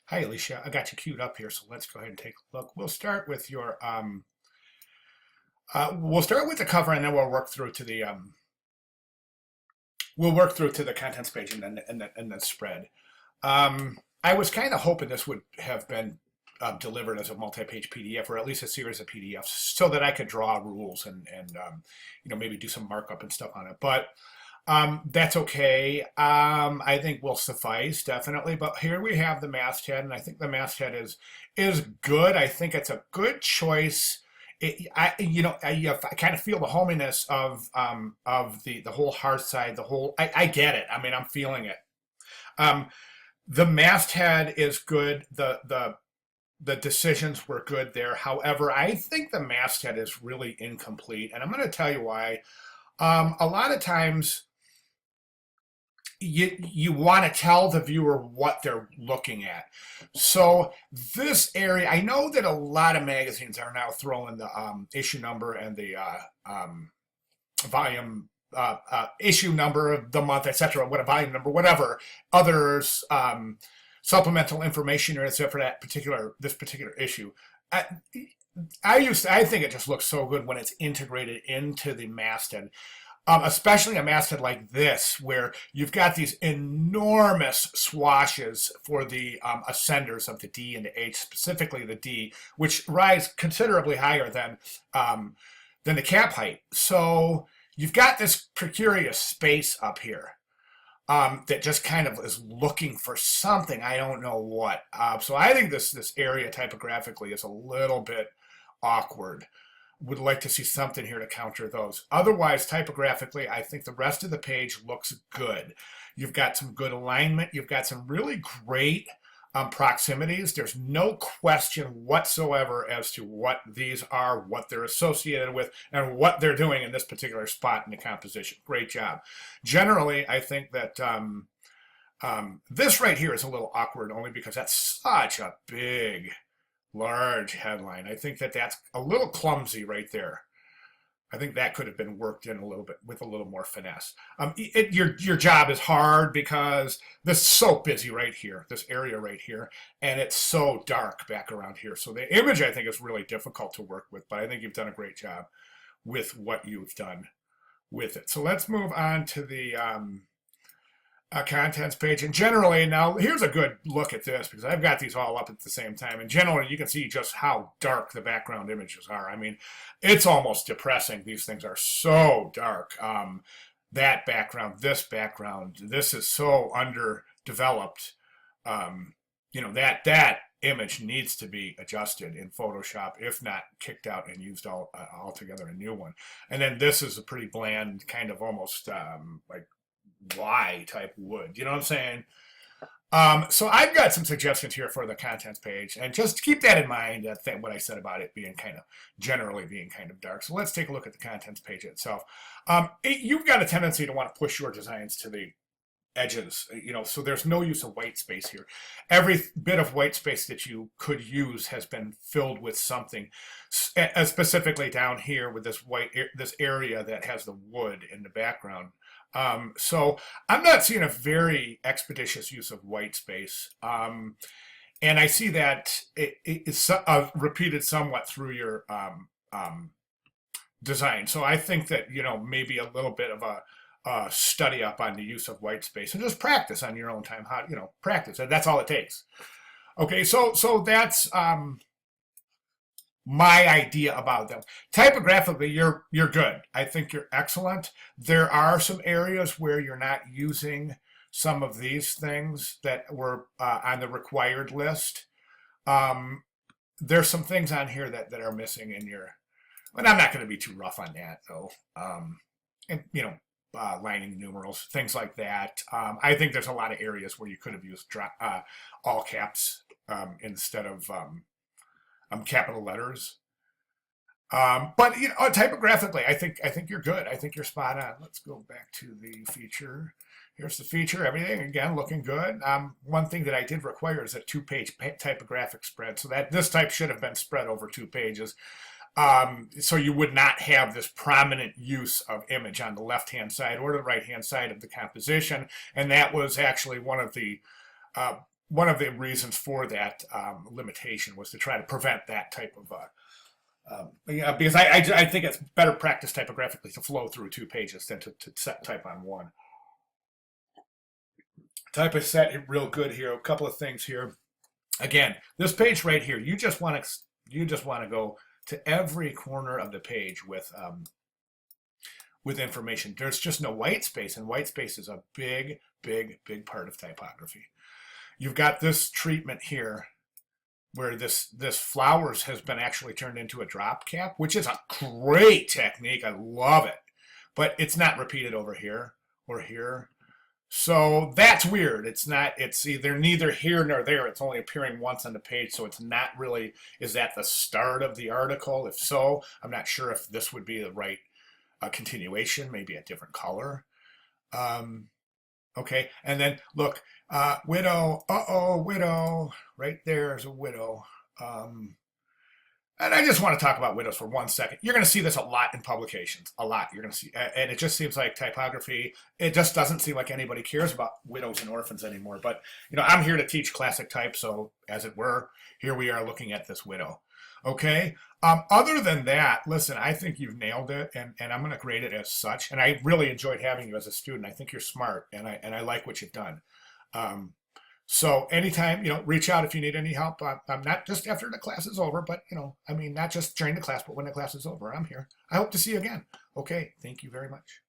Hi, Alicia. I got you queued up here, so let's go ahead and take a look. We'll start with the cover, and then we'll work through to the contents page, and then spread. I was kind of hoping this would have been delivered as a multi-page PDF, or at least a series of PDFs, so that I could draw rules and maybe do some markup and stuff on it. But that's okay. I think will suffice definitely. But here we have the masthead, and I think the masthead is good. I think it's a good choice. I kind of feel the hominess of the whole hard side. I get it. I mean, I'm feeling it. Um, the masthead is good. The decisions were good there. However, I think the masthead is really incomplete, and I'm going to tell you why. A lot of times you want to tell the viewer what they're looking at. So this area, I know that a lot of magazines are now throwing the issue number and the volume issue number of the month, etc. What a volume number, whatever others supplemental information or for this particular issue. I, I think it just looks so good when it's integrated into the masthead. Especially a masthead like this, where you've got these enormous swashes for the ascenders of the D and the H, specifically the D, which rise considerably higher than the cap height. So you've got this precarious space up here that just kind of is looking for something. I don't know what. So I think this area typographically is a little bit awkward. Would like to see something here to counter those. Otherwise, typographically, I think the rest of the page looks good. You've got some good alignment. You've got some really great proximities. There's no question whatsoever as to what these are, what they're associated with, and what they're doing in this particular spot in the composition. Great job. Generally, I think that this right here is a little awkward only because that's such a big large headline. I think that's a little clumsy right there. I think that could have been worked in a little bit with a little more finesse. Your job is hard because this is so busy right here, this area right here, and it's so dark back around here. So the image I think is really difficult to work with, but I think you've done a great job with what you've done with it. So let's move on to the contents page. And generally, now here's a good look at this because I've got these all up at the same time. And generally, you can see just how dark the background images are. I mean, it's almost depressing. These things are so dark. That background, this is so underdeveloped. That image needs to be adjusted in Photoshop, if not kicked out and used altogether a new one. And then this is a pretty bland, kind of almost like Y type wood. You know what I'm saying? So I've got some suggestions here for the contents page, and just keep that in mind. What I said about it being generally being kind of dark. So let's take a look at the contents page itself. You've got a tendency to want to push your designs to the edges, so there's no use of white space here. Every bit of white space that you could use has been filled with something, specifically down here with this area that has the wood in the background. So I'm not seeing a very expeditious use of white space. And I see that it's repeated somewhat through your design. So I think that, maybe a little bit of a study up on the use of white space and just practice on your own time. Practice. That's all it takes. Okay, so that's my idea about them. Typographically, you're good. I think you're excellent. There are some areas where you're not using some of these things that were on the required list. There's some things on here that are missing in your, and I'm not going to be too rough on that though. And lining numerals, things like that. I think there's a lot of areas where you could have used all caps instead of capital letters. But typographically, I think you're good. I think you're spot on. Let's go back to the feature. Here's the feature. Everything again looking good. One thing that I did require is a 2-page typographic spread, so that this type should have been spread over 2 pages. So you would not have this prominent use of image on the left-hand side or the right-hand side of the composition, and that was actually one of the one of the reasons for that limitation was to try to prevent that type of yeah, because I think it's better practice typographically to flow through 2 pages than to set type on one. Type is set real good here. A couple of things here. Again, this page right here, you just want to go to every corner of the page with information. There's just no white space, and white space is a big, big, big part of typography. You've got this treatment here where this flowers has been actually turned into a drop cap, which is a great technique. I love it. But it's not repeated over here or here. So that's weird. It's either neither here nor there. It's only appearing once on the page, so it's not really, is that the start of the article? If so, I'm not sure if this would be the right continuation, maybe a different color. Okay, and then look, widow, widow, right there is a widow. And I just want to talk about widows for 1 second. You're going to see this a lot in publications, a lot. You're going to see, and it just seems like typography, it just doesn't seem like anybody cares about widows and orphans anymore. But, I'm here to teach classic type, so as it were, here we are looking at this widow. Okay, other than that, listen, I think you've nailed it, and I'm going to grade it as such. And I really enjoyed having you as a student. I think you're smart, and I like what you've done. So anytime, reach out if you need any help. I'm not just after the class is over, but, not just during the class, but when the class is over, I'm here. I hope to see you again. Okay, thank you very much.